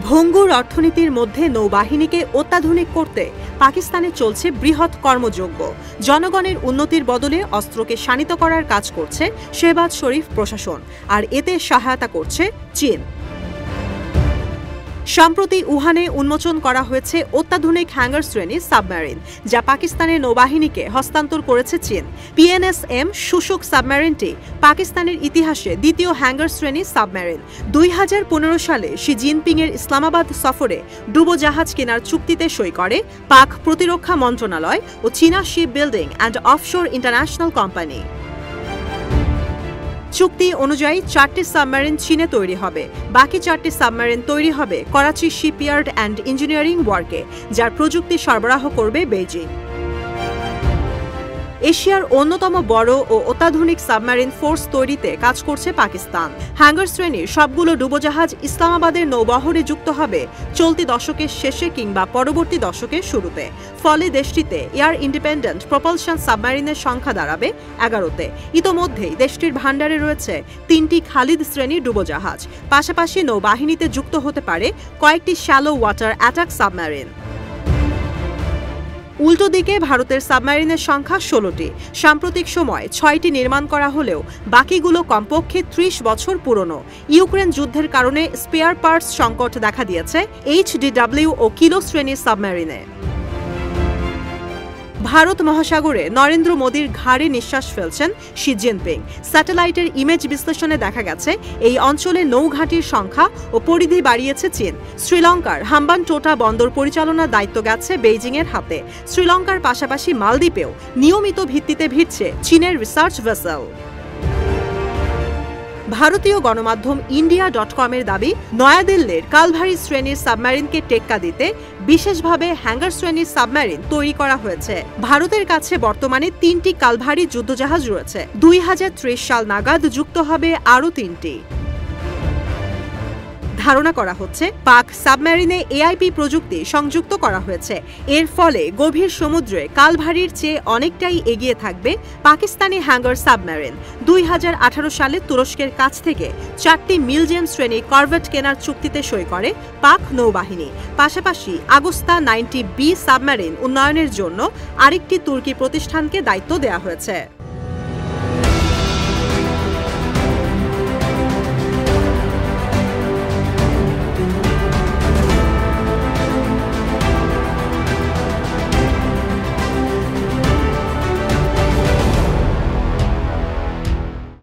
ভঙ্গুর অর্থনীতির মধ্যে নৌবাহিনীকে অত্যাধুনিক করতে পাকিস্তানে চলছে বৃহৎ কর্মযজ্ঞ। জনগণের উন্নতির বদলে অস্ত্রকে শানিত করার কাজ করছে শেহবাজ শরীফ প্রশাসন, আর এতে সহায়তা করছে চীন। সম্প্রতি উহানে উন্মোচন করা হয়েছে অত্যাধুনিক হ্যাঙ্গার শ্রেণীর সাবমেরিন, যা পাকিস্তানের নৌবাহিনীকে হস্তান্তর করেছে চীন। PNSM শুশুক সাবমেরিনটি পাকিস্তানের ইতিহাসে দ্বিতীয় হ্যাঙ্গার শ্রেণীর সাবমেরিন। 2015 সালে শি জিনপিংয়ের ইসলামাবাদ সফরে ডুবোজাহাজ কেনার চুক্তিতে সই করে পাক প্রতিরক্ষা মন্ত্রণালয় ও চীনা ship building and offshore international company. চুক্তি অনুযায়ী 4টি সাবমেরিন চীনে তৈরি হবে, বাকি 4টি সাবমেরিন তৈরি হবে করাচি শিপইয়ার্ড অ্যান্ড ইঞ্জিনিয়ারিং ওয়ার্কে, যার প্রযুক্তি সরবরাহ করবে বেইজিং। এশিয়ার অন্যতম বড় ও অত্যাধুনিক সাবমেরিন ফোর্স তৈরিতে কাজ করছে পাকিস্তান। হ্যাঙ্গার শ্রেণীর সবগুলো ডুবোজাহাজ ইসলামাবাদের নৌবহরে যুক্ত হবে চলতি দশকের শেষে কিংবা পরবর্তী দশকের শুরুতে। ফলে দেশটিতে এয়ার ইন্ডিপেন্ডেন্ট প্রপালশন সাবমেরিনের সংখ্যা দাঁড়াবে 11তে। ইতোমধ্যেই দেশটির ভান্ডারে রয়েছে 3টি খালিদ শ্রেণীর ডুবোজাহাজ। পাশাপাশি নৌবাহিনীতে যুক্ত হতে পারে কয়েকটি শ্যালো ওয়াটার অ্যাটাক সাবমেরিন। উল্টো দিকে ভারতের সাবমেরিনের সংখ্যা 16টি। সাম্প্রতিক সময় 6টি নির্মাণ করা হলেও বাকিগুলো কমপক্ষে 30 বছর পুরনো। ইউক্রেন যুদ্ধের কারণে স্পেয়ার পার্টস সংকট দেখা দিয়েছে HDW ও কিলো শ্রেণীর সাবমেরিনে। ভারত মহাসাগরে নরেন্দ্র মোদীর ঘাড়ে নিঃশ্বাস ফেলছেন শি জিনপিং। স্যাটেলাইটের ইমেজ বিশ্লেষণে দেখা গেছে এই অঞ্চলে নৌঘাঁটির সংখ্যা ও পরিধি বাড়িয়েছে চীন। শ্রীলঙ্কার হাম্বানটোটা বন্দর পরিচালনার দায়িত্ব গেছে বেইজিংয়ের হাতে। শ্রীলঙ্কার পাশাপাশি মালদ্বীপেও নিয়মিত ভিত্তিতে ভিড়ছে চীনের রিসার্চ ভেসেল। ভারতীয় গণমাধ্যম ইন্ডিয়া.com-এর দাবি, নয়াদিল্লির কালভারি শ্রেণীর সাবমেরিনকে টেক্কা দিতে বিশেষভাবে হ্যাঙ্গার শ্রেণীর সাবমেরিন তৈরি করা হয়েছে। ভারতের কাছে বর্তমানে 3টি কালভারি যুদ্ধজাহাজ রয়েছে। 2030 সাল নাগাদ যুক্ত হবে আরও 3টি। ধারণা করা হচ্ছে পাক সাবমেরিনে AIP প্রযুক্তি সংযুক্ত করা হয়েছে। এর ফলে গভীর সমুদ্রে কালভারির চেয়ে অনেকটাই এগিয়ে থাকবে পাকিস্তানি হ্যাঙ্গার সাবমেরিন। 2018 সালে তুরস্কের কাছ থেকে 4টি মিলজেম শ্রেণী করভেট কেনার চুক্তিতে সই করে পাক নৌবাহিনী। পাশাপাশি আগস্তা 90B সাবমেরিন উন্নয়নের জন্য আরেকটি তুর্কি প্রতিষ্ঠানকে দায়িত্ব দেওয়া হয়েছে।